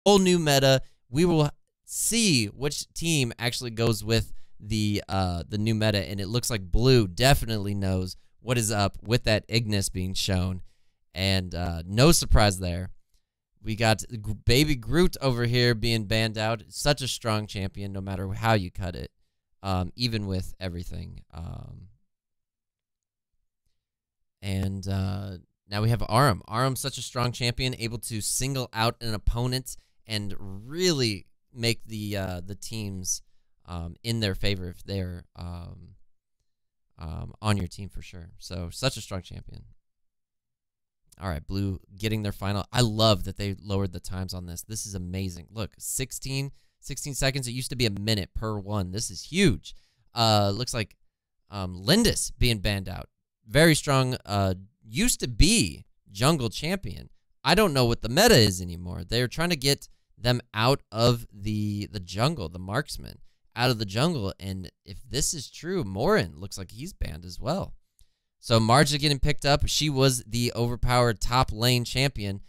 whole new meta. We will see which team actually goes with the new meta, and it looks like blue definitely knows what is up with that Ignis being shown, and no surprise there. We got Baby Groot over here being banned out. Such a strong champion, no matter how you cut it, even with everything. And now we have Aram. Aram's such a strong champion, able to single out an opponent and really make the teams in their favor if they're on your team for sure. So such a strong champion. All right, blue getting their final. I love that they lowered the times on this. This is amazing. Look, 16 seconds. It used to be a minute per one. This is huge. Looks like Lindis being banned out. Very strong. Used to be jungle champion. I don't know what the meta is anymore. They're trying to get them out of the jungle, the marksman, out of the jungle. And if this is true, Morin looks like he's banned as well. So Marja getting picked up. She was the overpowered top lane champion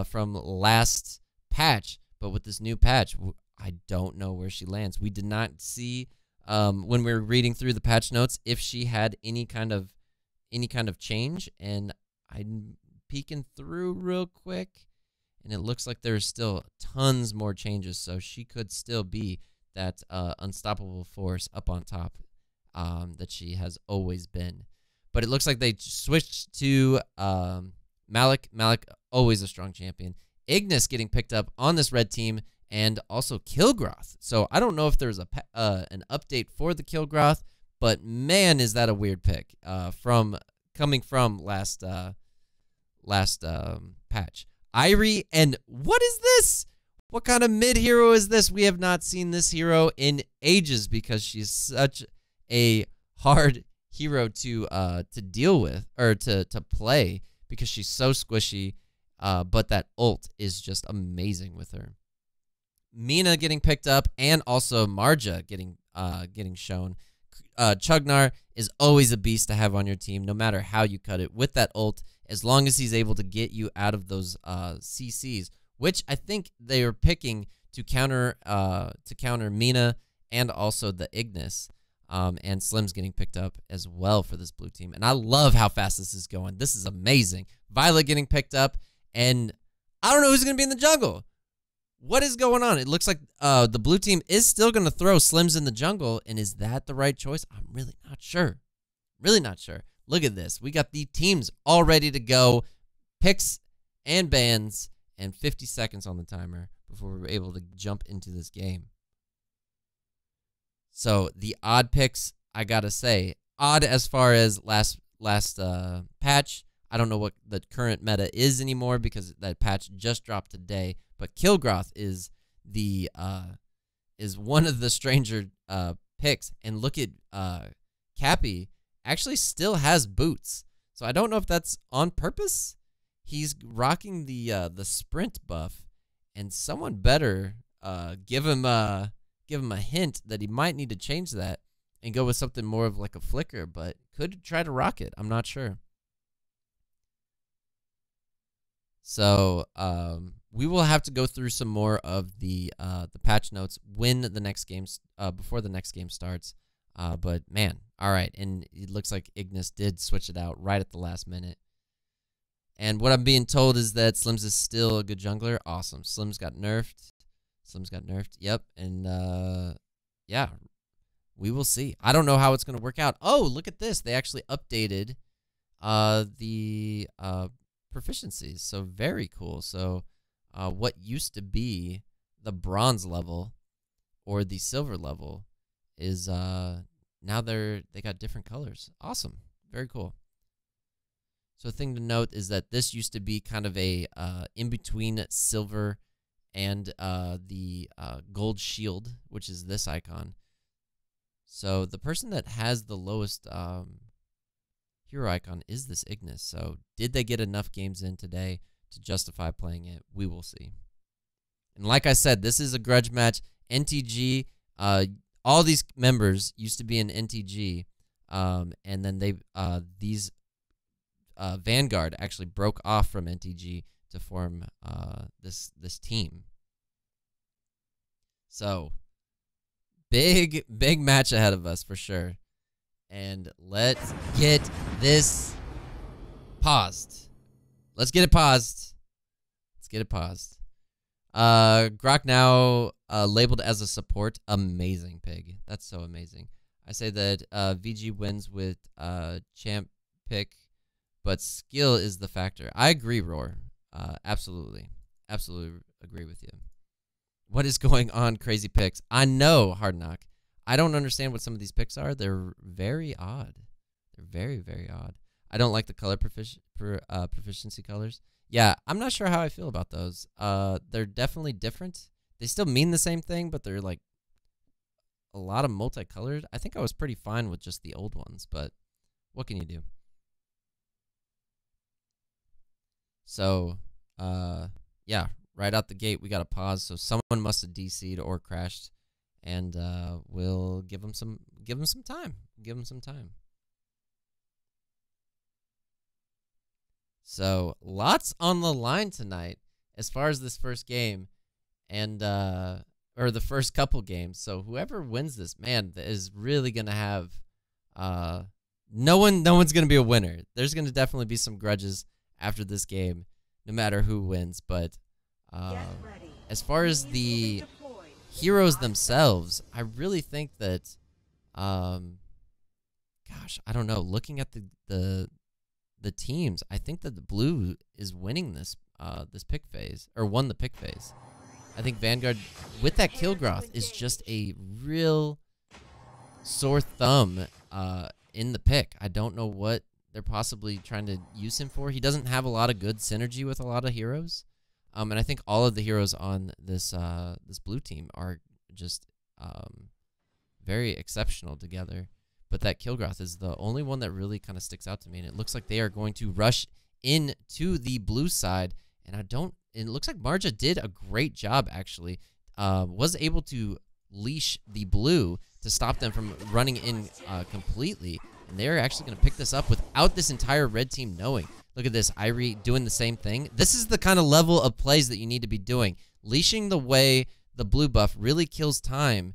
from last patch. But with this new patch, I don't know where she lands. We did not see when we were reading through the patch notes if she had any kind of change. And I'm peeking through real quick, and it looks like there's still tons more changes. So she could still be that unstoppable force up on top that she has always been. But it looks like they switched to Malik. Malik, always a strong champion. Ignis getting picked up on this red team, and also Kilgroth. So I don't know if there's an update for the Kilgroth, but man, is that a weird pick coming from last patch. Irie, and what is this? What kind of mid hero is this? We have not seen this hero in ages because she's such a hard hero to deal with, or to play, because she's so squishy, but that ult is just amazing with her. Mina getting picked up, and also Marja getting shown. Chugnar is always a beast to have on your team, no matter how you cut it with that ult, as long as he's able to get you out of those CCs, which I think they are picking to counter Mina and also the Ignis. And Slim's getting picked up as well for this blue team. And I love how fast this is going. This is amazing. Violet getting picked up, and I don't know who's going to be in the jungle. What is going on? It looks like the blue team is still going to throw Slims in the jungle, and is that the right choice? I'm really not sure. Really not sure. Look at this. We got the teams all ready to go. Picks and bans, and 50 seconds on the timer before we're able to jump into this game. So the odd picks, I gotta say, odd as far as last patch. I don't know what the current meta is anymore because that patch just dropped today. But Kilgroth is one of the stranger picks, and look at Cappy actually still has boots. So I don't know if that's on purpose. He's rocking the sprint buff, and someone better give him a hint that he might need to change that and go with something more of like a flicker, but could try to rock it. I'm not sure. So we will have to go through some more of the patch notes when the next games before the next game starts. But man, all right, and it looks like Ignis did switch it out right at the last minute. And what I'm being told is that Slims is still a good jungler. Awesome. Slims got nerfed. Yep. And yeah, we will see. I don't know how it's going to work out. Oh, look at this. They actually updated the proficiencies. So very cool. So what used to be the bronze level or the silver level is now they got different colors. Awesome. Very cool. So the thing to note is that this used to be kind of a in between silver and the gold shield, which is this icon. So the person that has the lowest hero icon is this Ignis. So did they get enough games in today to justify playing it? We will see. And like I said, this is a grudge match. NTG, all these members used to be in NTG, and then these Vanguard actually broke off from NTG to form this team. So, big match ahead of us for sure. And let's get this paused. Let's get it paused. Grok now labeled as a support. Amazing, Pig. That's so amazing. I say that VG wins with champ pick, but skill is the factor. I agree, Roar. Absolutely agree with you. What is going on, crazy picks? I know, Hard Knock. I don't understand what some of these picks are. They're very odd. They're very, very odd. I don't like the color proficiency colors. Yeah, I'm not sure how I feel about those. They're definitely different. They still mean the same thing, but they're like a lot of multicolored. I think I was pretty fine with just the old ones, but what can you do? So, yeah, right out the gate, we got a pause. So someone must have DC'd or crashed, and we'll give them some time. Give them some time. So lots on the line tonight as far as this first game, and or the first couple games. So whoever wins this, man, is really gonna have no one's gonna be a winner. There's gonna definitely be some grudges after this game, no matter who wins. But as far as the heroes themselves, I really think that, gosh, I don't know. Looking at the teams, I think that the blue is winning this this pick phase, or won the pick phase. I think Vanguard with that Kilgroth is just a real sore thumb in the pick. I don't know what they're possibly trying to use him for. He doesn't have a lot of good synergy with a lot of heroes. And I think all of the heroes on this this blue team are just very exceptional together. But that Kilgroth is the only one that really kind of sticks out to me, and it looks like they are going to rush into the blue side. And it looks like Marja did a great job, actually. Was able to leash the blue to stop them from running in completely. And they're actually going to pick this up without this entire red team knowing. Look at this, Irie doing the same thing. This is the kind of level of plays that you need to be doing. Leashing the way the blue buff really kills time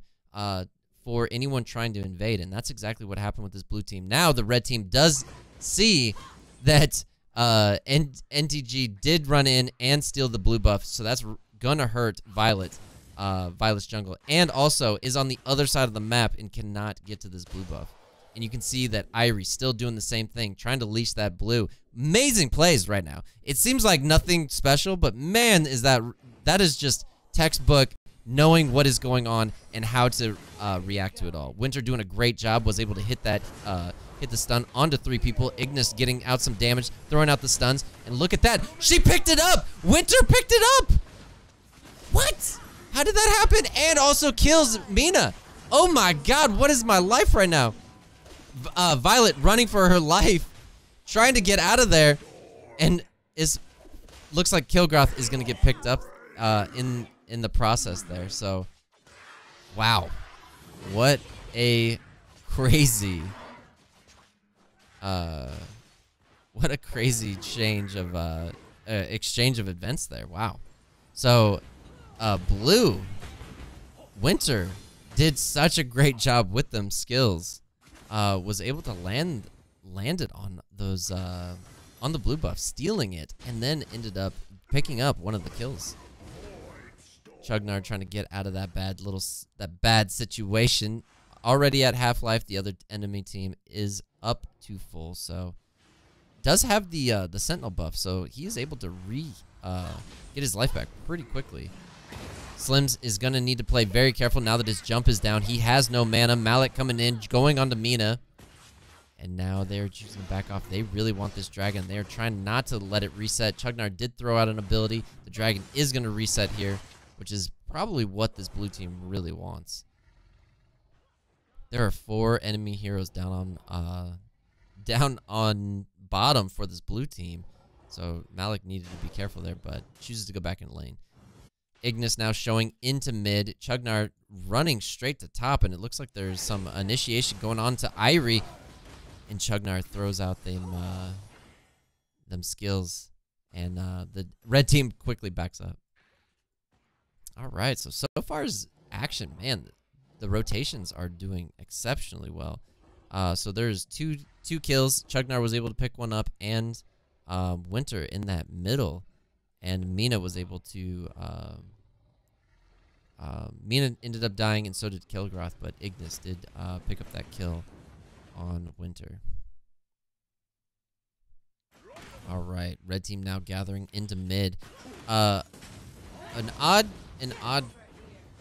for anyone trying to invade, and that's exactly what happened with this blue team. Now the red team does see that NTG did run in and steal the blue buff, so that's gonna hurt Violet's jungle, and also is on the other side of the map and cannot get to this blue buff. And you can see that Irie still doing the same thing, trying to leash that blue. Amazing plays right now. It seems like nothing special, but man, that is just textbook knowing what is going on and how to react to it all. Winter doing a great job, was able to hit that hit the stun onto 3 people. Ignis getting out some damage, throwing out the stuns, and look at that. She picked it up! Winter picked it up! What? How did that happen? And also kills Mina. Oh my god, what is my life right now? Violet running for her life, trying to get out of there, and looks like Kilgroth is going to get picked up in the process there. So, wow, what a crazy change of exchange of events there. Wow. So, blue Winter did such a great job with them skills. Was able to land it on those on the blue buff, stealing it, and then ended up picking up one of the kills. Chugnar trying to get out of that bad situation. Already at half-life, the other enemy team is up to full, so does have the Sentinel buff, so he is able to get his life back pretty quickly. Slims is going to need to play very careful now that his jump is down. He has no mana. Malik coming in, going on to Mina. And now they're choosing to back off. They really want this dragon. They're trying not to let it reset. Chugnar did throw out an ability. The dragon is going to reset here, which is probably what this blue team really wants. There are 4 enemy heroes down on bottom for this blue team. So Malik needed to be careful there, but chooses to go back in lane. Ignis now showing into mid. Chugnar running straight to top, and it looks like there's some initiation going on to Irie. And Chugnar throws out them skills, and the red team quickly backs up. All right, so far as action, man, the rotations are doing exceptionally well. So there's two kills. Chugnar was able to pick one up, and Winter in that middle, and Mina was able to. Mina ended up dying, and so did Kilgroth, but Ignis did pick up that kill on Winter. All right, red team now gathering into mid. An odd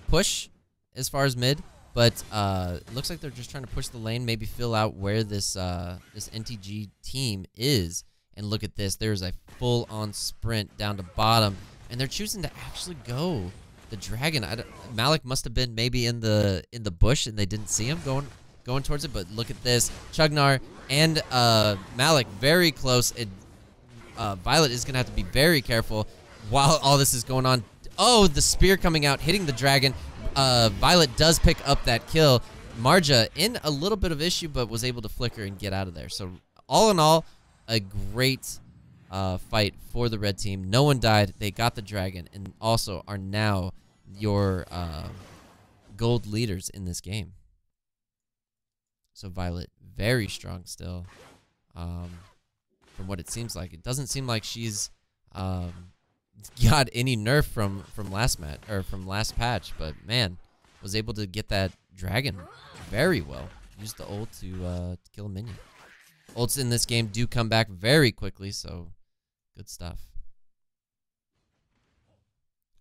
push as far as mid, but it looks like they're just trying to push the lane, maybe fill out where this this NTG team is. And look at this, there's a full-on sprint down to bottom, and they're choosing to actually go the dragon. Malik must have been maybe in the bush, and they didn't see him going towards it. But look at this, Chugnar and Malik very close. Violet is gonna have to be very careful while all this is going on. Oh, the spear coming out, hitting the dragon. Violet does pick up that kill. Marja in a little bit of issue, but was able to flicker and get out of there. So all in all, a great fight for the red team. No one died. They got the dragon, and also are now your gold leaders in this game. So Violet very strong still. From what it seems like, it doesn't seem like she's got any nerf from last match or from last patch, but man, was able to get that dragon very well. Used the ult to kill a minion. Ults in this game do come back very quickly, so good stuff.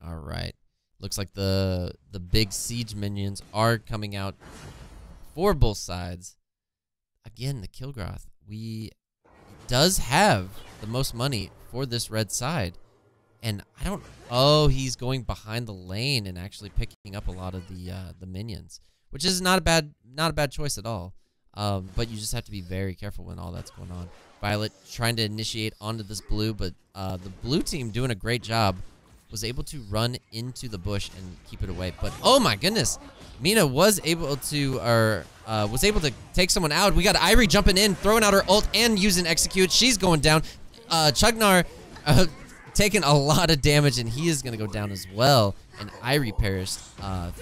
All right, looks like the big siege minions are coming out for both sides. Again, the Kilgroth does have the most money for this red side, and I don't. Oh, he's going behind the lane and actually picking up a lot of the minions, which is not a bad choice at all. But you just have to be very careful when all that's going on. Violet trying to initiate onto this blue, but the blue team doing a great job. Was able to run into the bush and keep it away. But oh my goodness, Mina was able to take someone out. We got Irie jumping in, throwing out her ult and using execute. She's going down. Chugnar taking a lot of damage, and he is gonna go down as well. And Irie perished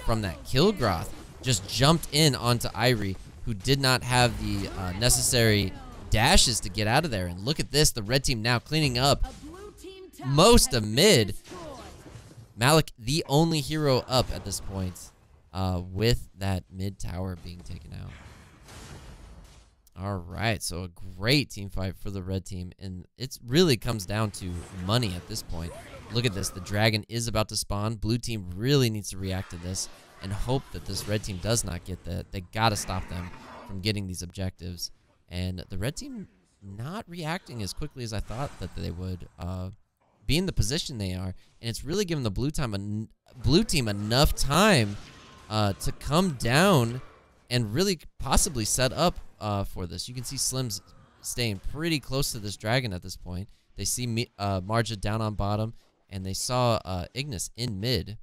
from that. Kilgroth just jumped in onto Irie, who did not have the necessary dashes to get out of there. And look at this, the red team now cleaning up most of mid. Malik, the only hero up at this point, with that mid tower being taken out. All right, so a great team fight for the red team, and it really comes down to money at this point. Look at this, the dragon is about to spawn. Blue team really needs to react to this and hope that this red team does not get that. They got to stop them from getting these objectives, and the red team not reacting as quickly as I thought that they would. Be in the position they are, and it's really given the blue team enough time to come down and really possibly set up for this. You can see Slim's staying pretty close to this dragon at this point. They see Marja down on bottom, and they saw Ignis in mid,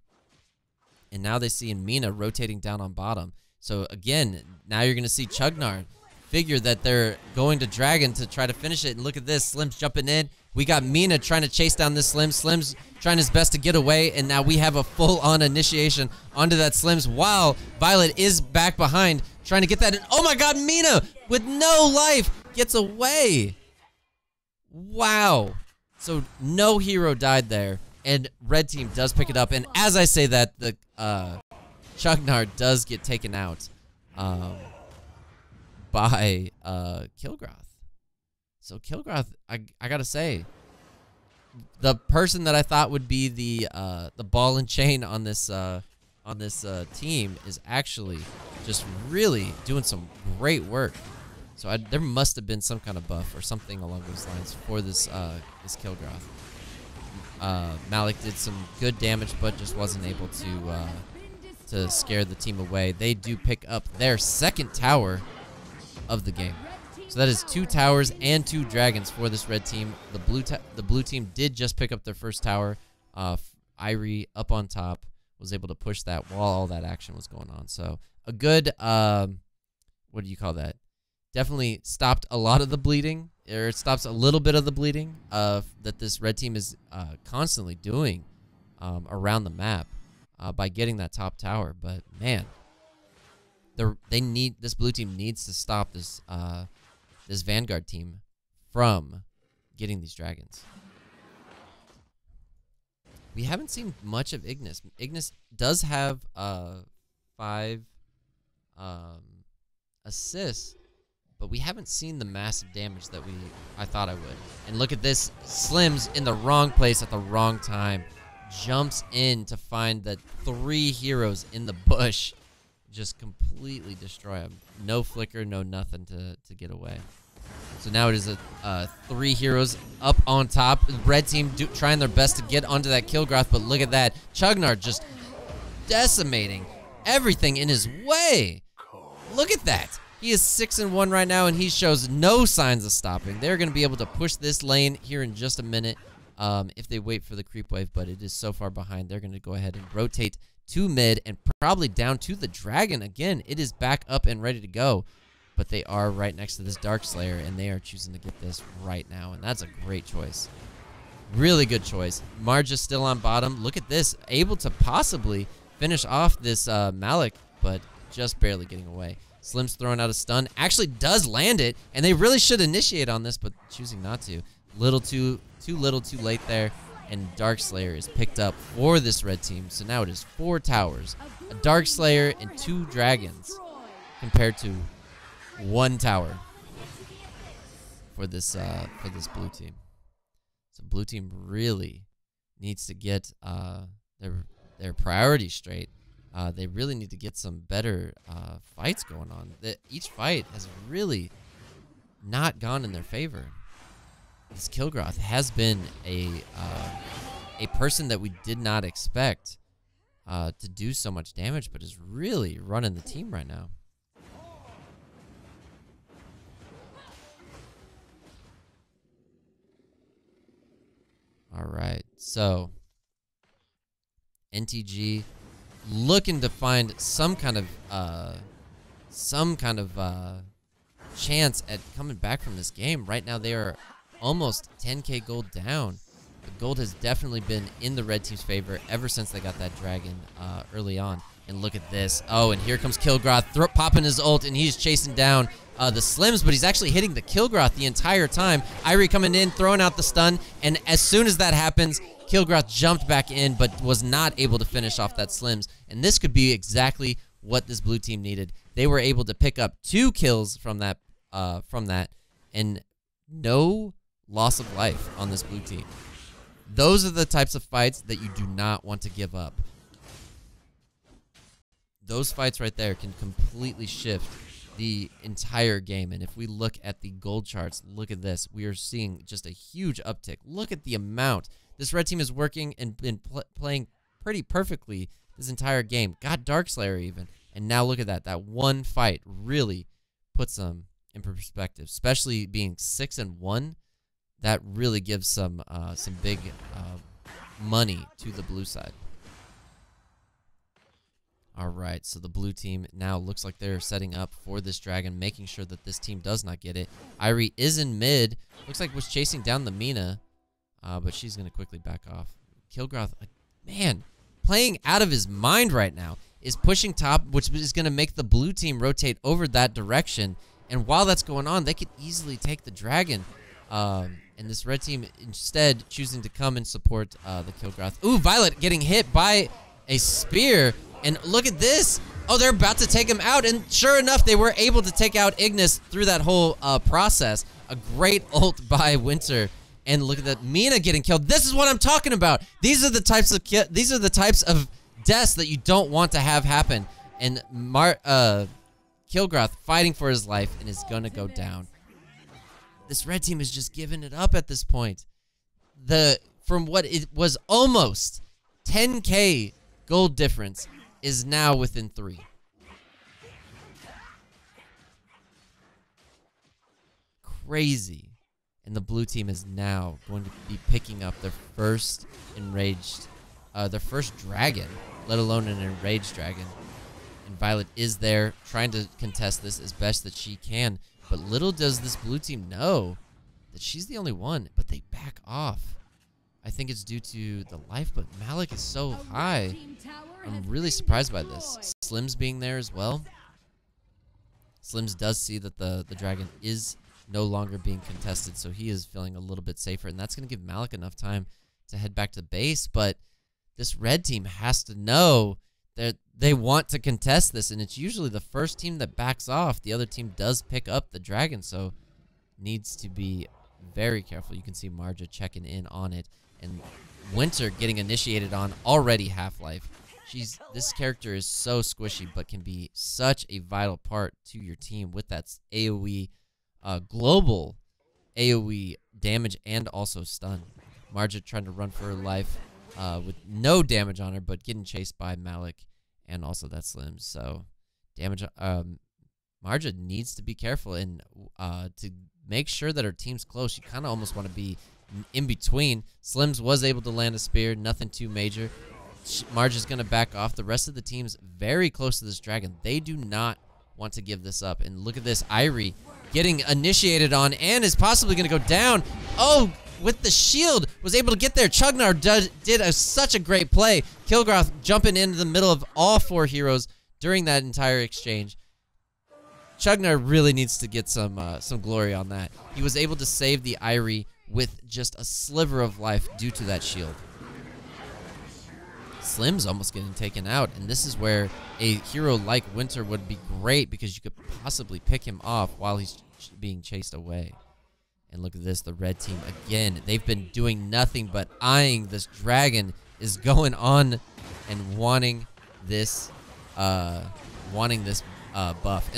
and now they see Mina rotating down on bottom. So again, now you're going to see Chugnar figure that they're going to dragon to try to finish it, and look at this, Slim's jumping in. We got Mina trying to chase down this Slim. Slim's trying his best to get away, and now we have a full-on initiation onto that Slims while Violet is back behind trying to get that in. Oh my god, Mina with no life gets away. Wow. So no hero died there, and red team does pick it up, and as I say that, the Chugnar does get taken out by Kilgroth. So Kilgroth, I gotta say, the person that I thought would be the ball and chain on this team is actually just really doing some great work. So there must have been some kind of buff or something along those lines for this this Kilgroth. Malik did some good damage, but just wasn't able to scare the team away. They do pick up their second tower of the game. So that is 2 towers and 2 dragons for this red team. The blue team did just pick up their first tower. Irie up on top was able to push that while all that action was going on. So a good, what do you call that? Definitely stopped a lot of the bleeding, or it stops a little bit of the bleeding that this red team is constantly doing around the map. by getting that top tower. But man, this blue team needs to stop this this Vanguard team from getting these dragons. We haven't seen much of Ignis. Ignis does have 5 assists, but we haven't seen the massive damage that I thought I would. And look at this. Slims in the wrong place at the wrong time. Jumps in to find the 3 heroes in the bush. Just completely destroy them. No flicker, no nothing to get away. So now it is a 3 heroes up on top. Red team trying their best to get onto that Kilgroth, but look at that. Chugnar just decimating everything in his way. Look at that. He is 6-1 right now, and he shows no signs of stopping. They're going to be able to push this lane here in just a minute if they wait for the creep wave, but it is so far behind. They're going to go ahead and rotate to mid and probably down to the dragon. Again, it is back up and ready to go. But they are right next to this Dark Slayer, and they are choosing to get this right now, and that's a great choice. Really good choice. Marja's still on bottom. Look at this. Able to possibly finish off this Malik, but just barely getting away. Slim's throwing out a stun. Actually does land it, and they really should initiate on this, but choosing not to. Too little, too late there, and Dark Slayer is picked up for this red team. So now it is 4 towers, a Dark Slayer, and 2 dragons compared to 1 tower for this blue team. So blue team really needs to get their priorities straight. They really need to get some better fights going on. Each fight has really not gone in their favor. This Kilgroth has been a person that we did not expect to do so much damage, but is really running the team right now. All right, so NTG looking to find some kind of chance at coming back from this game. Right now, they are almost 10k gold down. The gold has definitely been in the red team's favor ever since they got that dragon early on. And look at this. Oh, and here comes Kilgroth popping his ult, and he's chasing down the Slims, but he's actually hitting the Kilgroth the entire time. Irie coming in, throwing out the stun, and as soon as that happens, Kilgroth jumped back in, but was not able to finish off that Slims. And this could be exactly what this blue team needed. They were able to pick up 2 kills from that, and no loss of life on this blue team. Those are the types of fights that you do not want to give up. Those fights right there can completely shift the entire game. And if we look at the gold charts, look at this. We are seeing just a huge uptick. Look at the amount. This red team is working and been playing pretty perfectly this entire game. Got Dark Slayer even. And now look at that. That one fight really puts them in perspective, especially being 6-1. That really gives some big money to the blue side. All right, so the blue team now looks like they're setting up for this dragon, making sure that this team does not get it. Irie is in mid. Looks like was chasing down the Mina, but she's going to quickly back off. Kilgroth, man, playing out of his mind right now, is pushing top, which is going to make the blue team rotate over that direction. And while that's going on, they could easily take the dragon. And this red team instead choosing to come and support the Kilgroth. Ooh, Violet getting hit by a spear. And look at this. Oh, they're about to take him out. And sure enough, they were able to take out Ignis through that whole process. A great ult by Winter. And look at that, Mina getting killed. This is what I'm talking about. These are the types of deaths that you don't want to have happen. And Kilgroth fighting for his life and is gonna go down. This red team is just giving it up at this point. From what it was almost 10k gold difference is now within 3. Crazy. And the blue team is now going to be picking up their first their first dragon, let alone an enraged dragon. And Violet is there trying to contest this as best that she can. But little does this blue team know that she's the only one, but they back off. I think it's due to the life, but Malik is so high. I'm really surprised by this. Slims being there as well. Slims does see that the dragon is no longer being contested, so he is feeling a little bit safer, and that's going to give Malik enough time to head back to base. But this red team has to know that they want to contest this, and it's usually the first team that backs off. The other team does pick up the dragon, so needs to be very careful. You can see Marja checking in on it, and Winter getting initiated on already Half-Life. This character is so squishy, but can be such a vital part to your team with that AoE, global AoE damage and also stun. Marja trying to run for her life with no damage on her, but getting chased by Malik and also that Slims. So damage. Marja needs to be careful, and to make sure that her team's close, you kind of almost want to be in between. Slims was able to land a spear, nothing too major. Marja's going to back off. The rest of the team's very close to this dragon. They do not want to give this up. And look at this, Irie getting initiated on and is possibly going to go down. Oh, with the shield, was able to get there. Chugnar did such a great play. Kilgroth jumping into the middle of all 4 heroes during that entire exchange. Chugnar really needs to get some glory on that. He was able to save the Irie with just a sliver of life due to that shield. Slim's almost getting taken out, and this is where a hero like Winter would be great, because you could possibly pick him off while he's being chased away. And look at this, the red team again. They've been doing nothing but eyeing this dragon, is going on and wanting this buff.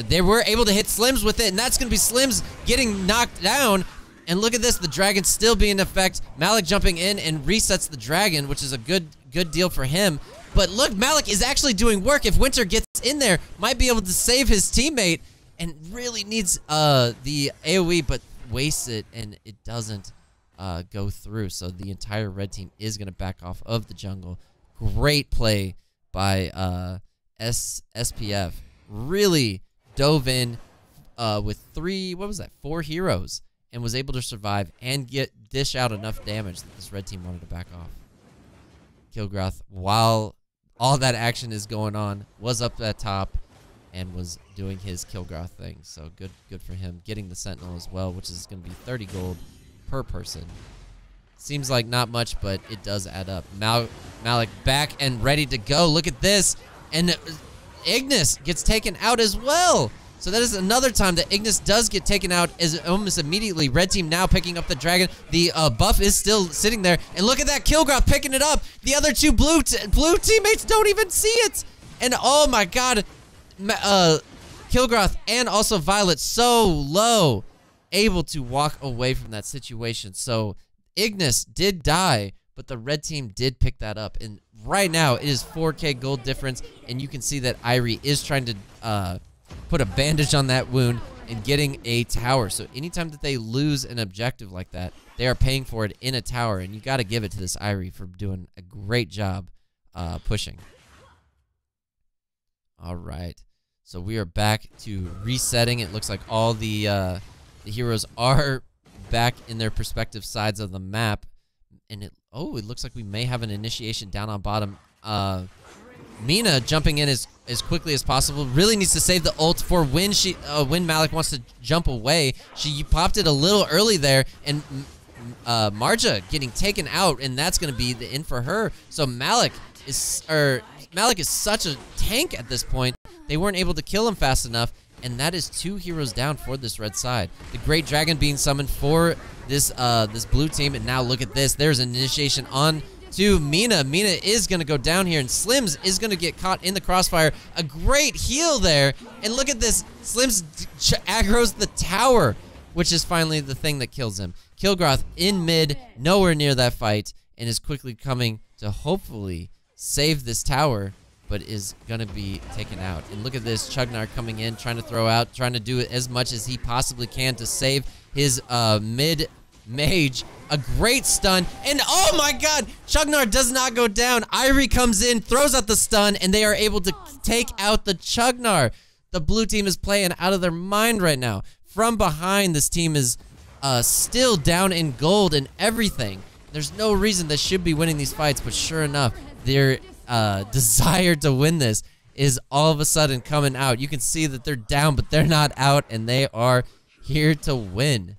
They were able to hit Slims with it, and that's going to be Slims getting knocked down. And look at this, the dragon still being in effect. Malik jumping in and resets the dragon, which is a good deal for him. But look, Malik is actually doing work. If Winter gets in there, might be able to save his teammate, and really needs the AoE, but wastes it, and it doesn't go through. So the entire red team is going to back off of the jungle. Great play by SPF. Really dove in with 4 heroes, and was able to survive and dish out enough damage that this red team wanted to back off. Kilgroth, while all that action is going on, was up at top and was doing his Kilgroth thing. So good for him. Getting the Sentinel as well, which is going to be 30 gold per person. Seems like not much, but it does add up. Malik back and ready to go. Look at this. And Ignis gets taken out as well. So that is another time that Ignis does get taken out as almost immediately. Red team now picking up the dragon. The buff is still sitting there. And look at that, Kilgroth picking it up. The other 2 blue teammates don't even see it. And oh my god, Kilgroth and also Violet so low, able to walk away from that situation. So Ignis did die, but the red team did pick that up. And right now, it is 4K gold difference. And you can see that Irie is trying to put a bandage on that wound and getting a tower. So anytime that they lose an objective like that, they are paying for it in a tower. And you got to give it to this Irie for doing a great job pushing. All right. So we are back to resetting. It looks like all the heroes are back in their respective sides of the map. And it looks like we may have an initiation down on bottom. Mina jumping in as quickly as possible. Really needs to save the ult for when Malik wants to jump away. She popped it a little early there, and Marja getting taken out, and that's going to be the end for her. So Malik is such a tank at this point. They weren't able to kill him fast enough, and that is 2 heroes down for this red side. The Great Dragon being summoned for this blue team, and now look at this. There's an initiation on to Mina. Mina is going to go down here, and Slims is going to get caught in the crossfire. A great heal there, and look at this. Slims aggroes the tower, which is finally the thing that kills him. Kilgroth in mid, nowhere near that fight, and is quickly coming to hopefully save this tower, but is going to be taken out. And look at this, Chugnar coming in, trying to throw out, trying to do as much as he possibly can to save his mid mage. A great stun, and oh my god, Chugnar does not go down. Irie comes in, throws out the stun, and they are able to take out the Chugnar. The blue team is playing out of their mind right now. From behind, this team is still down in gold and everything. There's no reason they should be winning these fights, but sure enough, they're desire to win this is all of a sudden coming out. You can see that they're down, but they're not out, and they are here to win.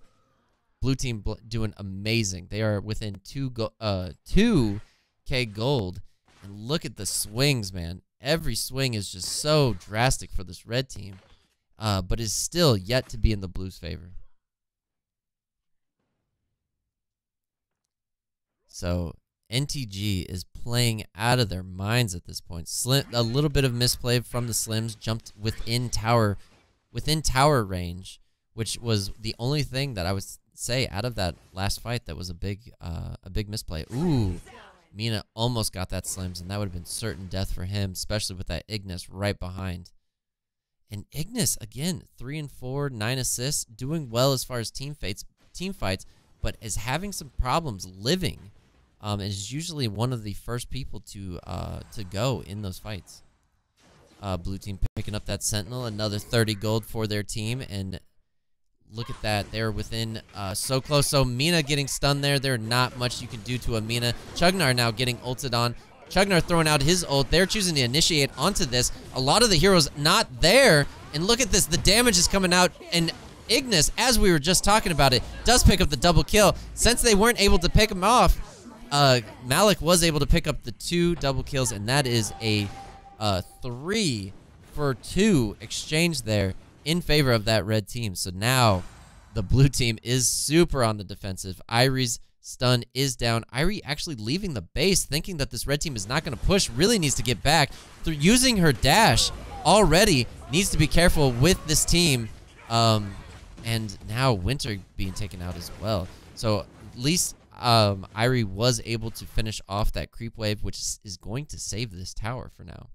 Blue team doing amazing. They are within 2K gold. And look at the swings, man. Every swing is just so drastic for this red team, but is still yet to be in the Blues' favor. So NTG is playing out of their minds at this point. A little bit of misplay from the Slims, jumped within tower range, which was the only thing that I would say out of that last fight that was a big misplay. Ooh, Mina almost got that Slims, and that would have been certain death for him, especially with that Ignis right behind. And Ignis, again, 3 and 4, 9 assists, doing well as far as team fights, but is having some problems living. And is usually one of the first people to go in those fights. Blue team picking up that Sentinel, another 30 gold for their team, and look at that. They're within so close. So Mina getting stunned there. There's not much you can do to a Mina. Chugnar now getting ulted on. Chugnar throwing out his ult. They're choosing to initiate onto this. A lot of the heroes not there. And look at this. The damage is coming out. And Ignis, as we were just talking about it, does pick up the double kill. Since they weren't able to pick him off, Malik was able to pick up the 2 double kills. And that is a 3 for 2 exchange there in favor of that red team. So now the blue team is super on the defensive. Irie's stun is down. Irie actually leaving the base, thinking that this red team is not going to push, really needs to get back. Through using her dash already, needs to be careful with this team. And now Winter being taken out as well. So at least Irie was able to finish off that creep wave, which is going to save this tower for now.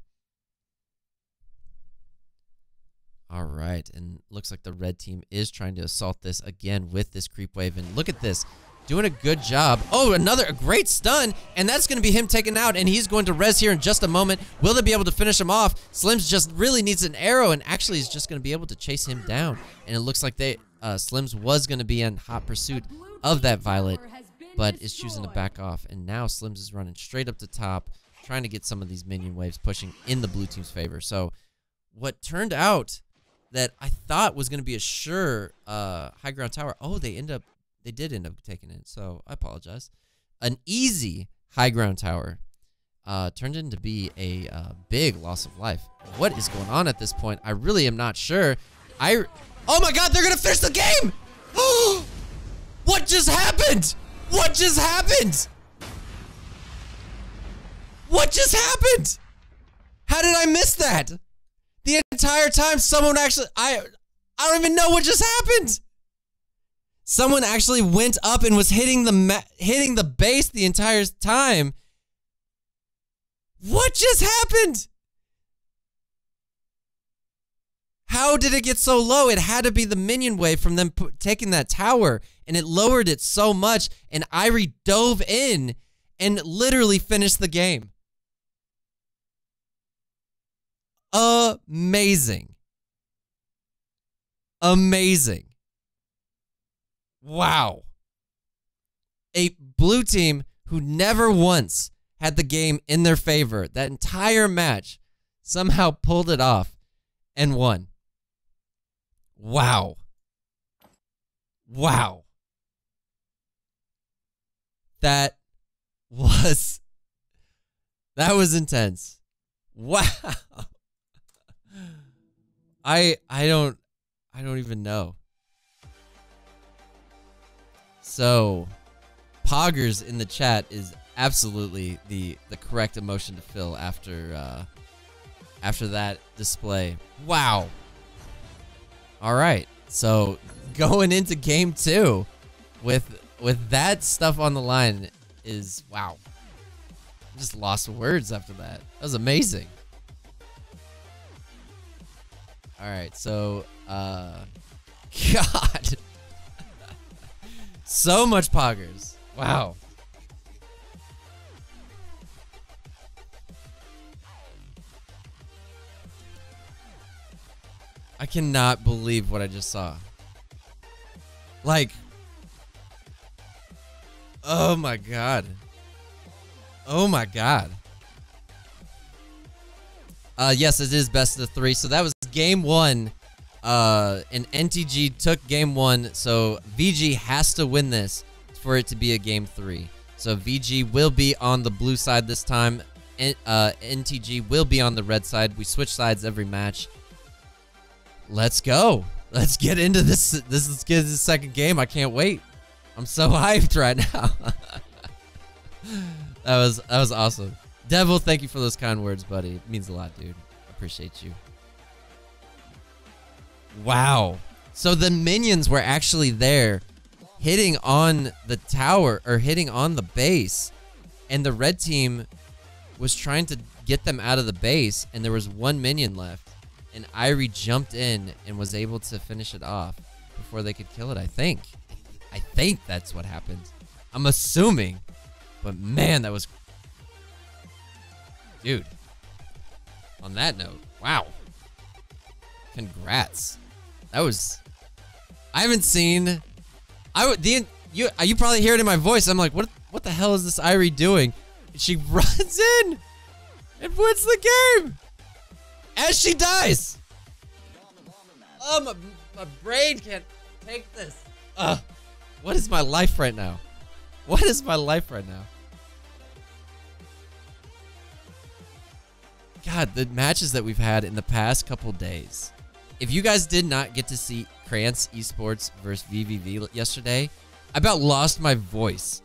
All right, and looks like the red team is trying to assault this again with this creep wave. And look at this, doing a good job. Oh, a great stun, and that's going to be him taken out, and he's going to res here in just a moment. Will they be able to finish him off? Slims just really needs an arrow, and actually is just going to be able to chase him down. And it looks like Slims was going to be in hot pursuit of that Violet, but is choosing to back off. And now Slims is running straight up to top, trying to get some of these minion waves pushing in the blue team's favor. So what turned out that I thought was going to be a sure high ground tower. Oh, they did end up taking it, so I apologize. An easy high ground tower turned into be a big loss of life. What is going on at this point? I really am not sure. Oh my God, they're going to finish the game! What just happened? What just happened? What just happened? How did I miss that? The entire time someone actually, I don't even know what just happened. Someone actually went up and was hitting the base the entire time. What just happened? How did it get so low? It had to be the minion wave from them taking that tower, and it lowered it so much, and Irie dove in and literally finished the game. Amazing. Amazing. Wow. A blue team who never once had the game in their favor, that entire match, somehow pulled it off and won. Wow. Wow. That was intense. Wow. I don't even know. So, Poggers in the chat is absolutely the correct emotion to feel after that display. Wow. All right. So, going into game 2 with that stuff on the line is wow. I just lost words after that. That was amazing. All right, so, God. So much Poggers. Wow. I cannot believe what I just saw. Like, oh my God. Oh my God. Yes, it is best of 3. So that was game 1. And NTG took game 1. So VG has to win this for it to be a game 3. So VG will be on the blue side this time. NTG will be on the red side. We switch sides every match. Let's go. Let's get into this. Let's get into the second game. I can't wait. I'm so hyped right now. That was awesome. Devil, thank you for those kind words, buddy. It means a lot, dude. Appreciate you. Wow. So the minions were actually there hitting on the tower or hitting on the base, and the red team was trying to get them out of the base, and there was one minion left, and Irie jumped in and was able to finish it off before they could kill it. I think that's what happened. I'm assuming, but man, that was, dude. On that note, wow. Congrats. That was, I haven't seen, you probably hear it in my voice. I'm like, what the hell is this Irie doing? And she runs in and wins the game as she dies. Oh, my brain can't take this. What is my life right now? What is my life right now? God, the matches that we've had in the past couple days. If you guys did not get to see Krantz eSports versus VVV yesterday, I about lost my voice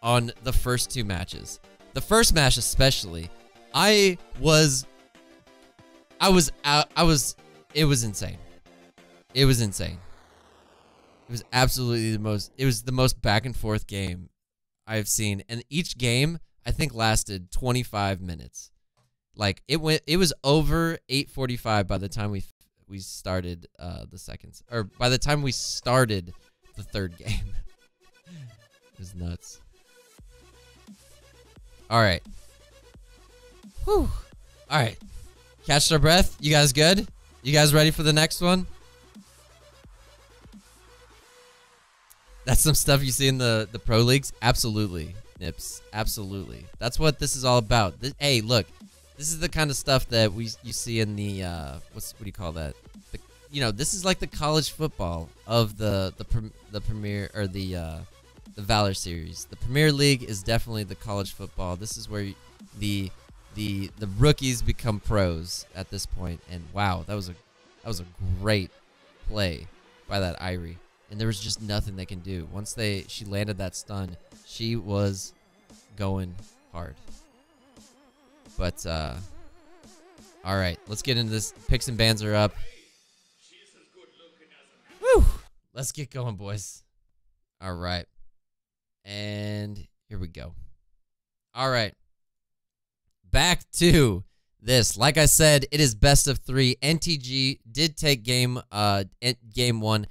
on the first 2 matches. The first match especially, it was insane. It was insane. It was absolutely the most back and forth game I've seen. And each game, I think, lasted 25 minutes. Like, it was over 8:45 by the time we started the second, or by the time we started the third game. It was nuts. All right. Whew. All right. Catch our breath. You guys good? You guys ready for the next one? That's some stuff you see in the pro leagues. Absolutely, Nips. Absolutely. That's what this is all about. Hey, look. This is the kind of stuff that you see in the what do you call that? This is like the college football of the Premier, or the Valor series. The Premier League is definitely the college football. This is where the rookies become pros at this point. And wow, that was a great play by that Irie. And there was just nothing they can do. Once she landed that stun, she was going hard. But, all right, let's get into this. Picks and bans are up. Woo! Let's get going, boys. All right. And here we go. All right. Back to this. Like I said, it is best of 3. NTG did take game 1.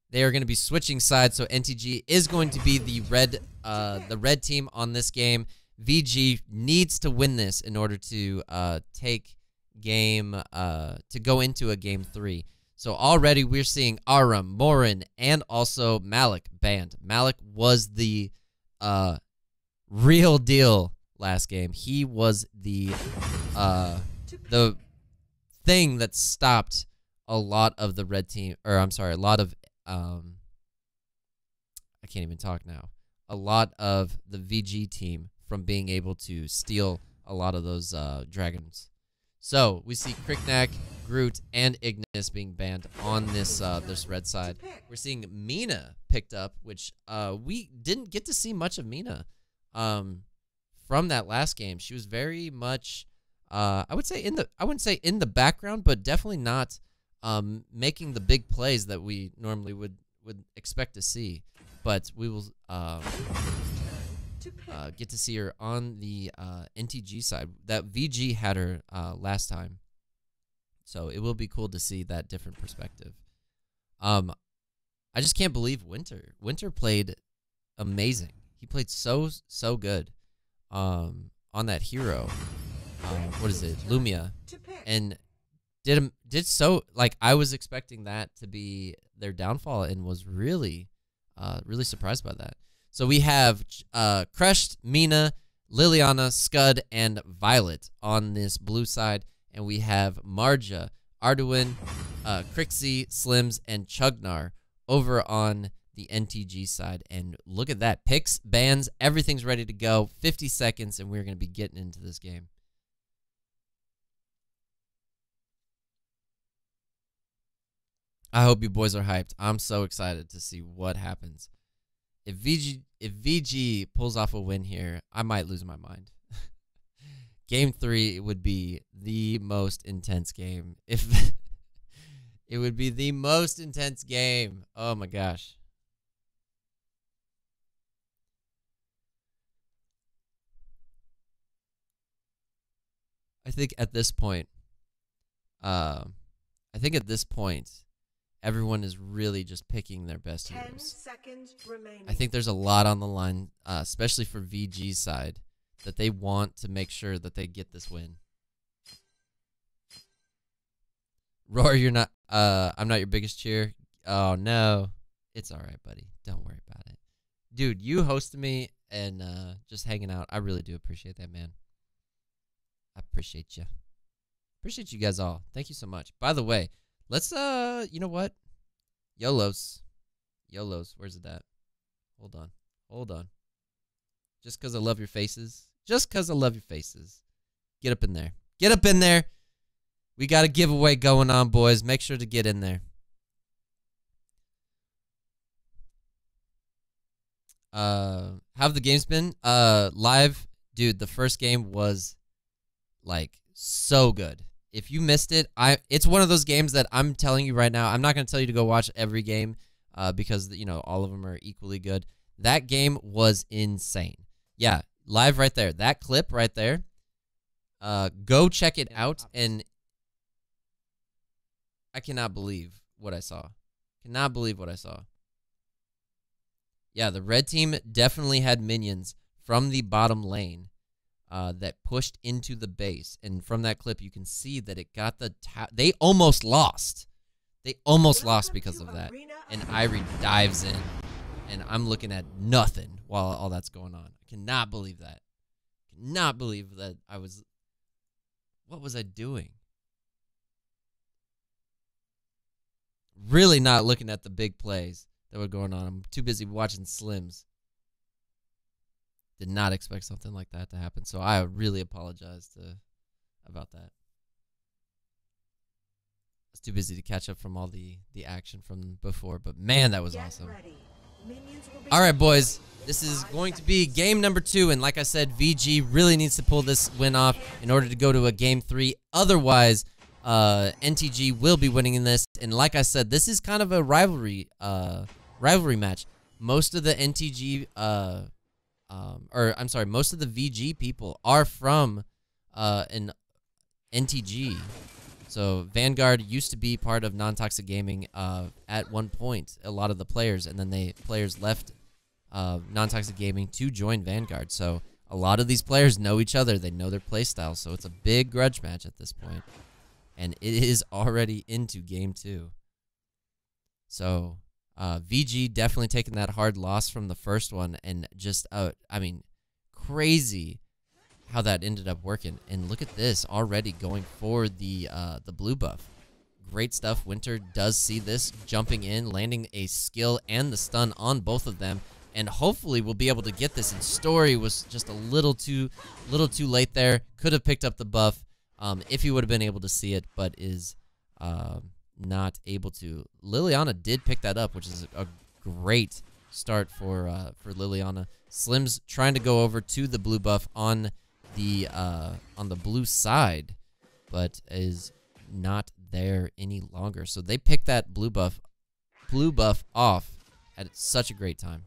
They are going to be switching sides, so NTG is going to be the red team on this game. VG needs to win this in order to take game to go into a game 3. So already we're seeing Aram, Morin, and also Malik banned. Malik was the real deal last game. He was the thing that stopped a lot of the red team, or I'm sorry, a lot of I can't even talk now. A lot of the VG team from being able to steal a lot of those dragons. So we see Cricknack, Groot, and Ignis being banned on this red side. We're seeing Mina picked up, which we didn't get to see much of Mina from that last game. She was very much I wouldn't say in the background, but definitely not making the big plays that we normally would expect to see. But we will get to see her on the NTG side. That VG had her last time. So it will be cool to see that different perspective. I just can't believe Winter. Winter played amazing. He played so good on that hero. What is it? Lumia. And did so, like, I was expecting that to be their downfall, and was really surprised by that. So we have Crushed, Mina, Liliana, Scud, and Violet on this blue side. and we have Marja, Arduin, Crixie, Slims, and Chugnar over on the NTG side. And look at that. Picks, bans, everything's ready to go. 50 seconds, and we're going to be getting into this game. I hope you boys are hyped. I'm so excited to see what happens. If VG pulls off a win here, I might lose my mind. Game 3 would be the most intense game. If it would be the most intense game. Oh my gosh. I think at this point, everyone is really just picking their best heroes. 10 seconds remaining. I think there's a lot on the line, especially for VG's side, that they want to make sure that they get this win. Roar, you're not. I'm not your biggest cheer. Oh no, it's all right, buddy. Don't worry about it, dude. You hosted me and just hanging out. I really do appreciate that, man. I appreciate you. Appreciate you guys all. Thank you so much. By the way, let's you know what? YOLOs. Where's it at? Hold on. Just because I love your faces. Just because I love your faces. Get up in there. Get up in there. We got a giveaway going on, boys. Make sure to get in there. How have the games been? Live, dude, the first game was like so good. If you missed it, it's one of those games that I'm telling you right now. I'm not going to tell you to go watch every game because, you know, all of them are equally good. That game was insane. Yeah, live right there. That clip right there. Go check it out. And I cannot believe what I saw. Yeah, the red team definitely had minions from the bottom lane that pushed into the base. And from that clip, you can see that it got the... They almost lost. They almost lost because of that. And Irie dives in. And I'm looking at nothing while all that's going on. I cannot believe that. Cannot believe that I was... What was I doing? Really not looking at the big plays that were going on. I'm too busy watching Slims. Did not expect something like that to happen. So I really apologize about that. I was too busy to catch up from all the action from before. But man, that was awesome. All right, boys. This is going to be game number 2. And like I said, VG really needs to pull this win off in order to go to a game 3. Otherwise, NTG will be winning in this. And like I said, this is kind of a rivalry match. Most of the NTG, most of the VG people are from an NTG. So Vanguard used to be part of NonToxic Gaming at one point, a lot of the players, and then players left NonToxic Gaming to join Vanguard. So a lot of these players know each other. They know their play style. So it's a big grudge match at this point. And it is already into game 2. So VG definitely taking that hard loss from the first one. And just, I mean, crazy how that ended up working. And look at this, already going for the blue buff. Great stuff. Winter does see this, jumping in, landing a skill and the stun on both of them. And hopefully we'll be able to get this. And Story was just a little too late there. Could have picked up the buff if he would have been able to see it, but is not able to. Liliana did pick that up, which is a great start for Liliana. Slim's trying to go over to the blue buff on the blue side, but is not there any longer. So they picked that blue buff off at such a great time.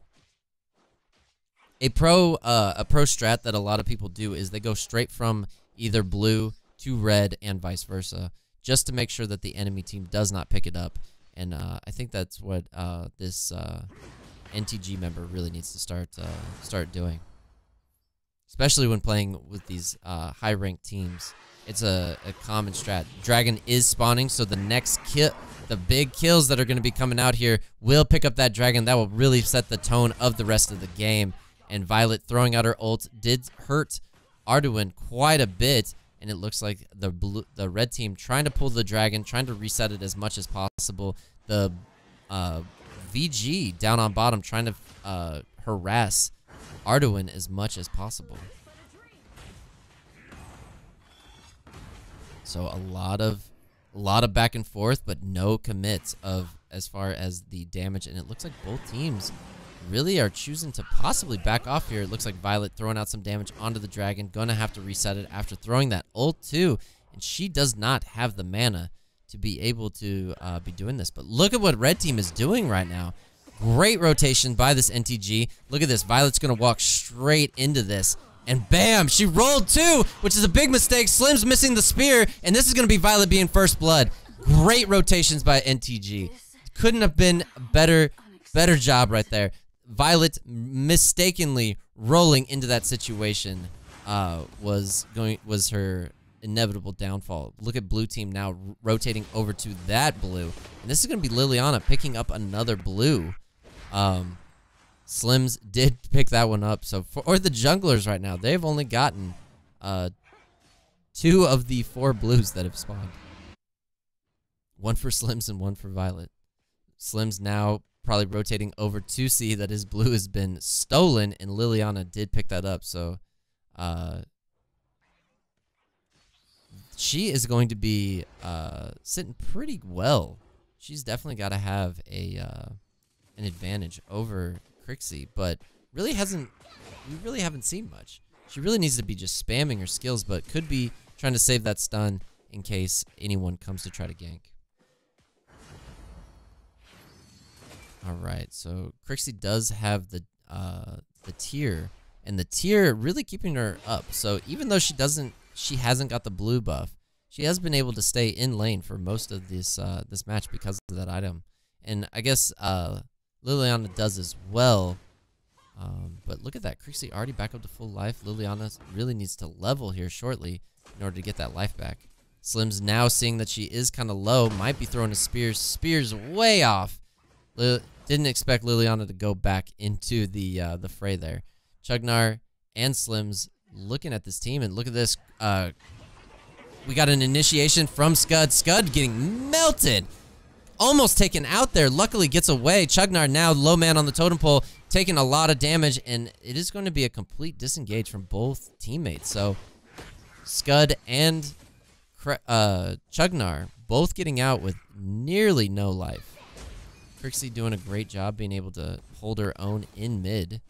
A pro strat that a lot of people do is they go straight from either blue to red and vice versa, just to make sure that the enemy team does not pick it up. And I think that's what this NTG member really needs to start doing, especially when playing with these high-ranked teams. It's a common strat. Dragon is spawning, so the next kill, the big kills that are going to be coming out here will pick up that dragon. That will really set the tone of the rest of the game. And Violet throwing out her ult did hurt Arduin quite a bit, and it looks like the red team trying to pull the dragon, trying to reset it as much as possible. The VG down on bottom trying to harass Arduin as much as possible. So a lot of back and forth, but no commits of as far as the damage, and it looks like both teams really are choosing to possibly back off here. It looks like Violet throwing out some damage onto the dragon, gonna have to reset it after throwing that ult too, and she does not have the mana to be able to be doing this. But look at what red team is doing right now. Great rotation by this NTG. Look at this. Violet's gonna walk straight into this, and bam, she rolled too, which is a big mistake. Slim's missing the spear, and this is gonna be Violet being first blood. Great rotations by NTG. Couldn't have been a better job right there. Violet mistakenly rolling into that situation was her inevitable downfall. Look at blue team now rotating over to that blue, and this is going to be Liliana picking up another blue. Slims did pick that one up. So for the junglers right now, they've only gotten 2 of the 4 blues that have spawned. 1 for Slims and 1 for Violet. Slims now probably rotating over to see that his blue has been stolen, and Liliana did pick that up. So she is going to be sitting pretty well. She's definitely got to have an advantage over Crixie, but we really haven't seen much. She really needs to be just spamming her skills, but could be trying to save that stun in case anyone comes to try to gank. All right, so Crixie does have the tier, and the tier really keeping her up. So even though she hasn't got the blue buff, she has been able to stay in lane for most of this this match because of that item. And I guess Liliana does as well. But look at that, Crixie already back up to full life. Liliana really needs to level here shortly in order to get that life back. Slim's now seeing that she is kind of low, might be throwing a spear. Spear's way off. Didn't expect Liliana to go back into the fray there. Chugnar and Slims looking at this team, and look at this. We got an initiation from Scud. Scud getting melted. Almost taken out there. Luckily gets away. Chugnar now low man on the totem pole, taking a lot of damage, and it is going to be a complete disengage from both teammates. So Scud and Chugnar both getting out with nearly no life. Crixie doing a great job being able to hold her own in mid.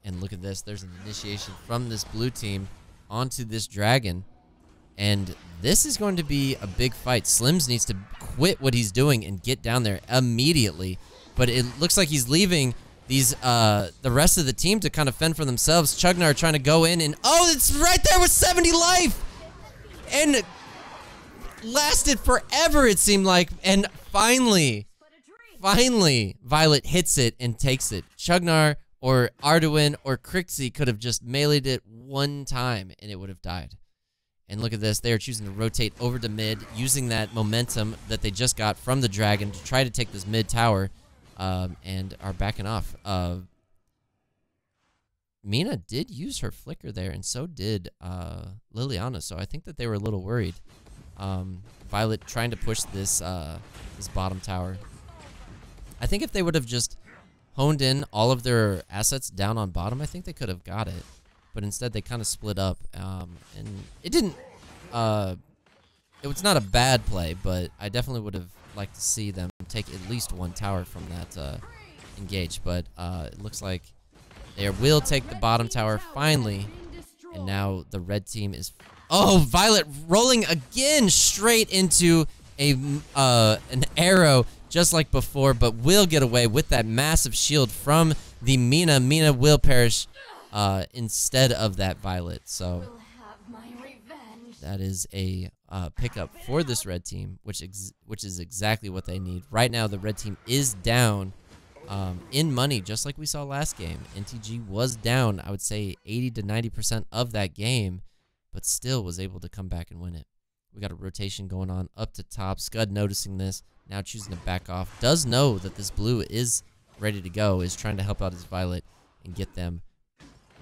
And look at this. There's an initiation from this blue team onto this dragon. And this is going to be a big fight. Slims needs to quit what he's doing and get down there immediately. But it looks like he's leaving these the rest of the team to kind of fend for themselves. Chugnar trying to go in, and oh, it's right there with 70 life! And lasted forever, it seemed like. And finally, Violet hits it and takes it. Chugnar or Arduin or Crixie could have just meleeed it one time and it would have died. And look at this. They are choosing to rotate over to mid, using that momentum that they just got from the dragon to try to take this mid tower, and are backing off. Mina did use her flicker there, and so did Liliana, so I think that they were a little worried. Violet trying to push this this bottom tower. I think if they would have just honed in all of their assets down on bottom, I think they could have got it. But instead, they kind of split up, and it didn't. It was not a bad play, but I definitely would have liked to see them take at least one tower from that engage. But it looks like they will take the bottom tower finally, and now the red team is. Oh, Violet rolling again straight into an arrow just like before, but will get away with that massive shield from the Mina. Mina will perish instead of that Violet. So that is a pickup for this red team, which is exactly what they need. Right now, the red team is down in money, just like we saw last game. NTG was down, I would say, 80 to 90% of that game, but still was able to come back and win it. We got a rotation going on up to top. Scud noticing this, now choosing to back off. Does know that this blue is ready to go, is trying to help out his Violet and get them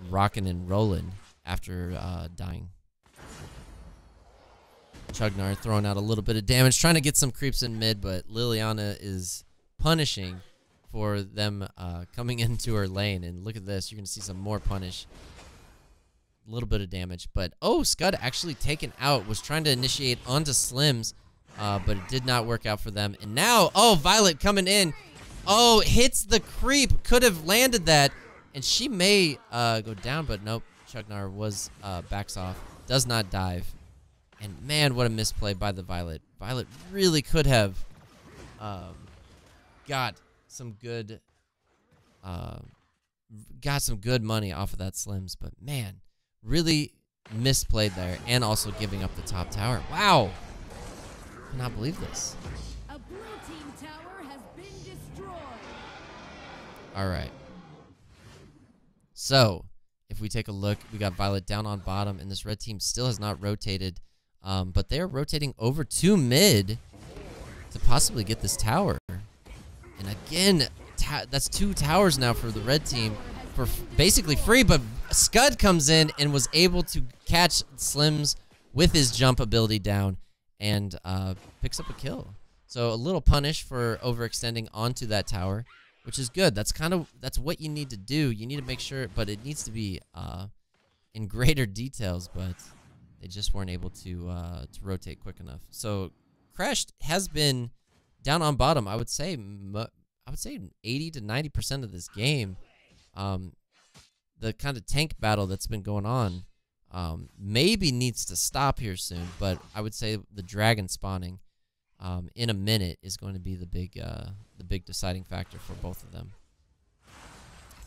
rocking and rolling after dying. Chugnar throwing out a little bit of damage, trying to get some creeps in mid, but Liliana is punishing for them coming into her lane. And look at this. You're going to see some more punish. A little bit of damage. But, oh, Scud actually taken out. Was trying to initiate onto Slims, but it did not work out for them. And now, oh, Violet coming in. Oh, hits the creep. Could have landed that. And she may go down, but nope. Chugnar was backs off. Does not dive. And, man, what a misplay by the Violet. Violet really could have got some good money off of that Slims. But, man, really misplayed there. And also giving up the top tower. Wow. I cannot believe this. A blue team tower has been destroyed. All right. So, if we take a look, we got Violet down on bottom, and this red team still has not rotated. But they are rotating over to mid to possibly get this tower. And again, that's 2 towers now for the red team for basically free. But Scud comes in and was able to catch Slims with his jump ability down and picks up a kill. So a little punish for overextending onto that tower, which is good. That's what you need to do. You need to make sure, but it needs to be in greater details. But they just weren't able to rotate quick enough. So Crashed has been down on bottom. I would say 80 to 90% of this game. The kind of tank battle that's been going on maybe needs to stop here soon. But I would say the dragon spawning in a minute is going to be the big deciding factor for both of them.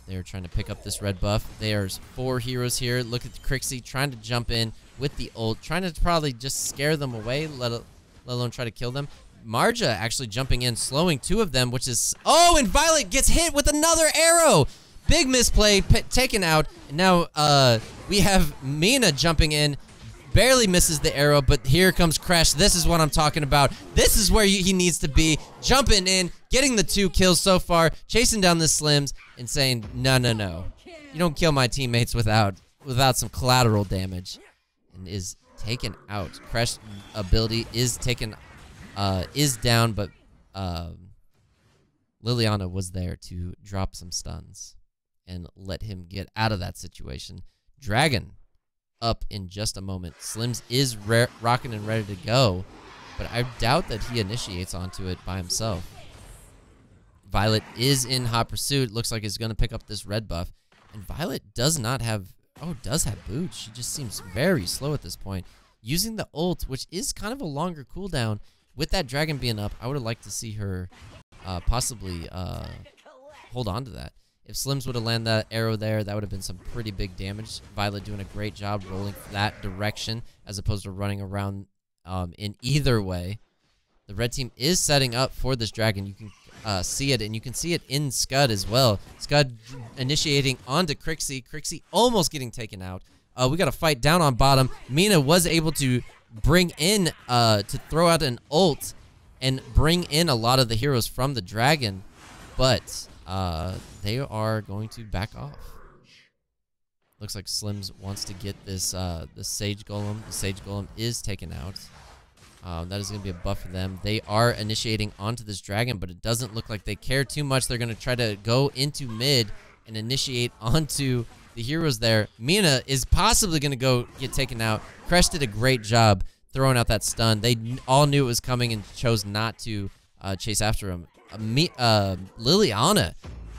They're trying to pick up this red buff. There's 4 heroes here. Look at Crixie trying to jump in with the ult, trying to probably just scare them away, let alone try to kill them. Marja actually jumping in, slowing 2 of them, which is... Oh, and Violet gets hit with another arrow! Big misplay, taken out. And now we have Mina jumping in. Barely misses the arrow, but here comes Crash. This is what I'm talking about. This is where he needs to be. Jumping in, getting the 2 kills so far, chasing down the Slims, and saying, no, no, no. You don't kill my teammates without some collateral damage. And is taken out. Crash ability is taken, is down, but Liliana was there to drop some stuns and let him get out of that situation. Dragon up in just a moment. Slims is rocking and ready to go, but I doubt that he initiates onto it by himself. Violet is in hot pursuit. Looks like he's going to pick up this red buff. And Violet does not have... Oh, does have boots. She just seems very slow at this point. Using the ult, which is kind of a longer cooldown. With that dragon being up, I would have liked to see her possibly hold on to that. If Slims would have landed that arrow there, that would have been some pretty big damage. Violet doing a great job rolling that direction as opposed to running around in either way. The red team is setting up for this dragon. You can see it, and you can see it in Scud as well. Scud initiating onto Crixie. Crixie almost getting taken out. We got a fight down on bottom. Mina was able to bring in, to throw out an ult and bring in a lot of the heroes from the dragon, but they are going to back off. Looks like Slims wants to get this the Sage Golem. The Sage Golem is taken out. That is going to be a buff for them. They are initiating onto this dragon, but it doesn't look like they care too much. They're going to try to go into mid and initiate onto the heroes there. Mina is possibly going to go get taken out. Crash did a great job throwing out that stun. They all knew it was coming and chose not to chase after him. Liliana,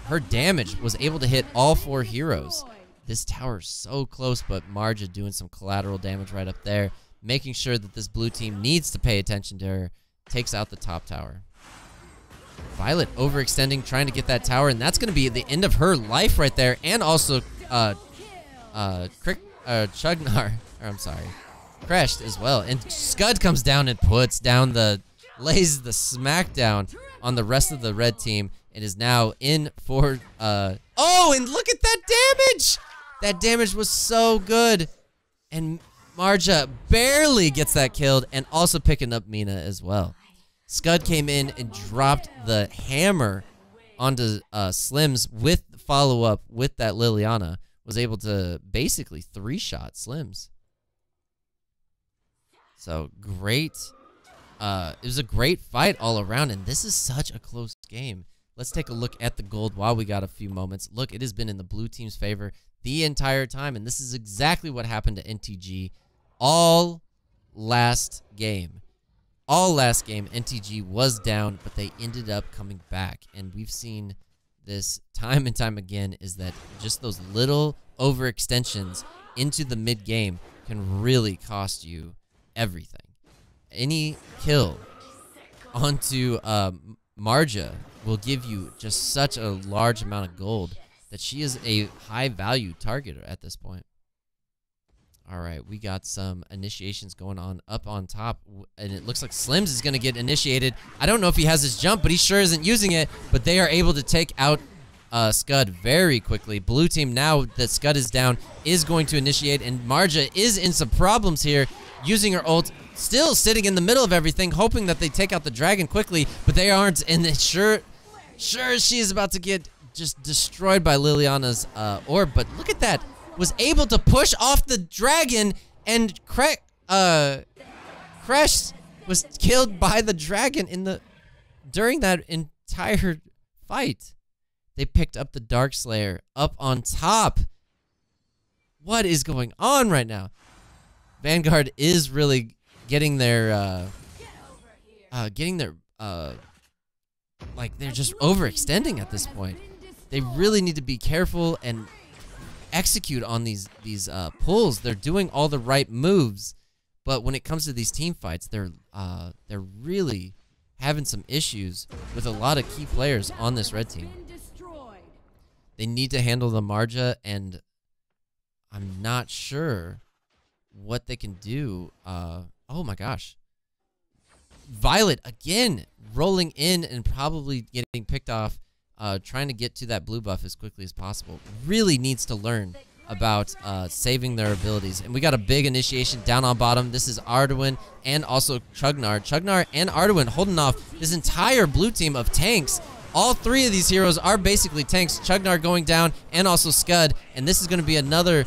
her damage was able to hit all 4 heroes. This tower is so close, but Marja doing some collateral damage right up there, making sure that this blue team needs to pay attention to her. Takes out the top tower. Violet overextending, trying to get that tower, and that's going to be the end of her life right there. And also, Chugnar, or I'm sorry, crashed as well. And Scud comes down and lays the smackdown on the rest of the red team. It is now in for, oh, and look at that damage! That damage was so good. And Marja barely gets that killed, and also picking up Mina as well. Scud came in and dropped the hammer onto Slims with follow-up with that Liliana. Was able to basically 3-shot Slims. So great. It was a great fight all around, and this is such a close game. Let's take a look at the gold while we got a few moments. Look, it has been in the blue team's favor the entire time, and this is exactly what happened to NTG all last game. All last game, NTG was down, but they ended up coming back, and we've seen this time and time again, is that just those little overextensions into the mid game can really cost you everything. Any kill onto Marja will give you just such a large amount of gold that she is a high value target at this point. All right, we got some initiations going on up on top, and it looks like Slims is going to get initiated. I don't know if he has his jump, but he sure isn't using it, but they are able to take out Scud very quickly. Blue team, now that Scud is down, is going to initiate, and Marja is in some problems here, using her ult, still sitting in the middle of everything, hoping that they take out the dragon quickly, but they aren't, and sure she is about to get just destroyed by Liliana's orb. But look at that, was able to push off the dragon, and Crash was killed by the dragon during that entire fight. They picked up the Darkslayer up on top. What is going on right now? Vanguard is really getting their like, they're just overextending at this point. They really need to be careful and execute on these pulls. They're doing all the right moves, but when it comes to these team fights, they're really having some issues with a lot of key players on this red team. They need to handle the Marja, and I'm not sure what they can do. Oh my gosh. Violet again rolling in and probably getting picked off, trying to get to that blue buff as quickly as possible. Really needs to learn about saving their abilities. And we got a big initiation down on bottom. This is Arduin and also Chugnar. Chugnar and Arduin holding off this entire blue team of tanks. All three of these heroes are basically tanks. Chugnar going down and also Scud. And this is going to be another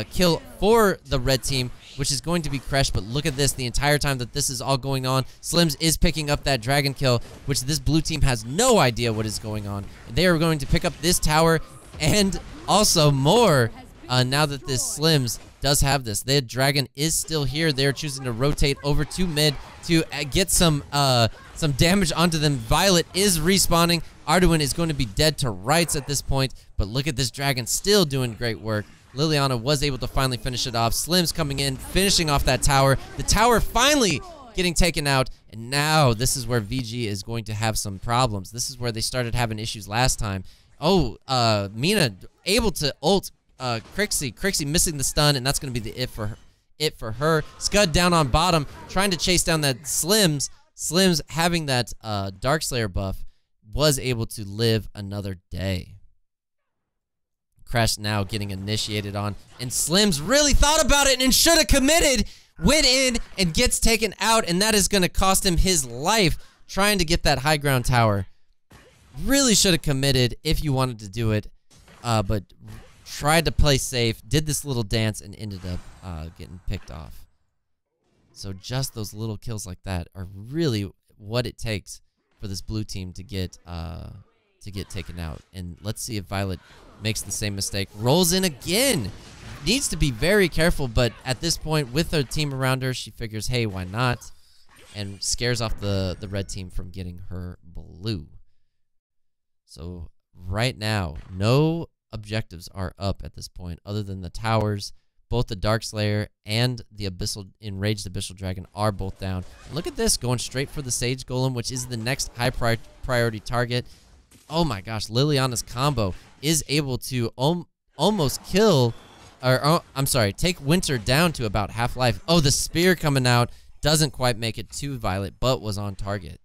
kill for the red team, which is going to be Kresh. But look at this, the entire time that this is all going on, Slims is picking up that dragon kill, which this blue team has no idea what is going on. They are going to pick up this tower and also more now that this Slims does have this. The dragon is still here. They're choosing to rotate over to mid to get some damage onto them. Violet is respawning. Arduin is going to be dead to rights at this point, but look at this dragon still doing great work. Liliana was able to finally finish it off. Slims coming in, finishing off that tower. The tower finally getting taken out, and now this is where VG is going to have some problems. This is where they started having issues last time. Oh, Mina able to ult Crixie. Crixie missing the stun, and that's going to be the it for her. Scud down on bottom, trying to chase down that Slims. Slims having that Darkslayer buff was able to live another day. Crash now getting initiated on, and Slims really thought about it and should have committed, went in and gets taken out, and that is going to cost him his life trying to get that high ground tower. Really should have committed if you wanted to do it, but tried to play safe, did this little dance, and ended up getting picked off. So just those little kills like that are really what it takes for this blue team to get taken out. And let's see if Violet makes the same mistake. Rolls in again. Needs to be very careful, but at this point, with her team around her, she figures, hey, why not? And scares off the red team from getting her blue. So right now, no objectives are up at this point other than the towers. Both the Darkslayer and the Enraged Abyssal Dragon are both down. And look at this, going straight for the Sage Golem, which is the next high priority target. Oh my gosh, Liliana's combo is able to almost kill, or I'm sorry, take Winter down to about half life. Oh, the spear coming out doesn't quite make it to Violet, but was on target.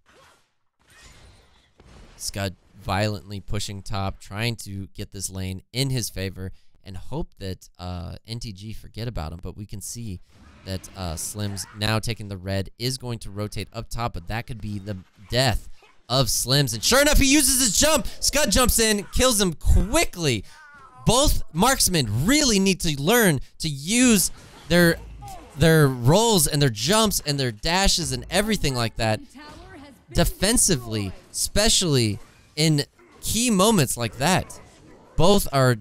Scud violently pushing top, trying to get this lane in his favor and hope that NTG forget about him. But we can see that Slims now taking the red is going to rotate up top, but that could be the death of Slims. And sure enough, he uses his jump. Scud jumps in, kills him quickly. Both marksmen really need to learn to use their their rolls and their jumps and their dashes and everything like that defensively, especially in key moments like that. Both are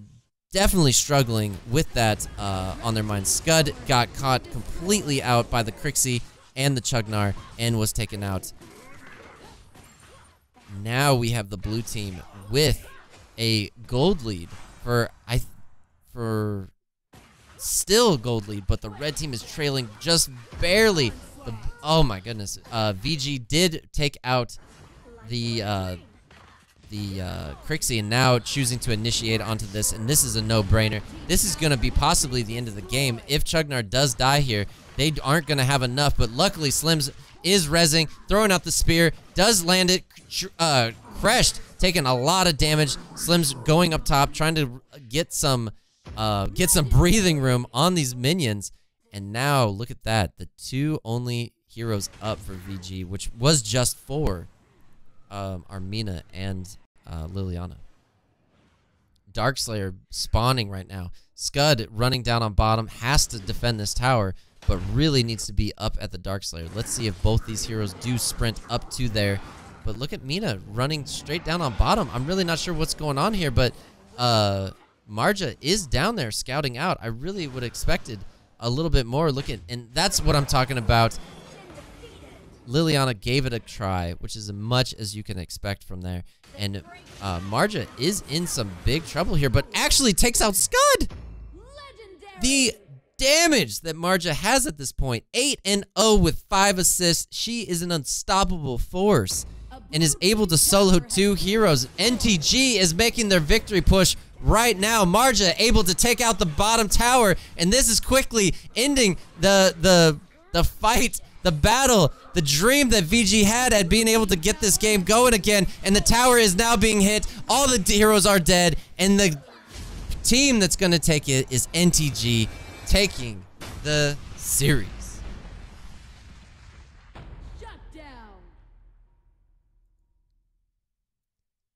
definitely struggling with that on their minds. Scud got caught completely out by the Crixie and the Chugnar and was taken out. Now we have the blue team with a gold lead for still gold lead, but the red team is trailing just barely. Oh my goodness. VG did take out the Crixie and now choosing to initiate onto this, and this is a no-brainer. This is going to be possibly the end of the game. If Chugnar does die here, they aren't going to have enough, but luckily Slims is rezzing, throwing out the spear, does land it. Crushed, taking a lot of damage. Slims going up top, trying to get some breathing room on these minions. And now, look at that. The two only heroes up for VG, which was just for Armina and Liliana. Darkslayer spawning right now. Scud running down on bottom, has to defend this tower, but really needs to be up at the Darkslayer. Let's see if both these heroes do sprint up to there. But look at Mina running straight down on bottom. I'm really not sure what's going on here, but Marja is down there scouting out. I really would have expected a little bit more. Look at, and that's what I'm talking about. Liliana gave it a try, which is as much as you can expect from there. And Marja is in some big trouble here, but actually takes out Scud. The damage that Marja has at this point, 8-0 with 5 assists. She is an unstoppable force and is able to solo 2 heroes. NTG is making their victory push right now. Marja able to take out the bottom tower, and this is quickly ending the fight, the battle, the dream that VG had at being able to get this game going again. And the tower is now being hit. All the heroes are dead, and the team that's going to take it is NTG, taking the series.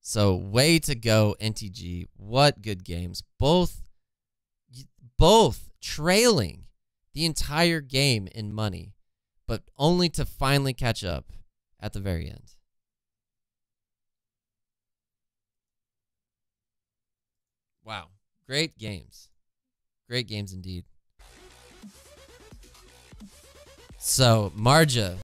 So way to go, NTG. What good games. Both trailing the entire game in money, but only to finally catch up at the very end. Wow. Great games. Great games indeed. So, Marja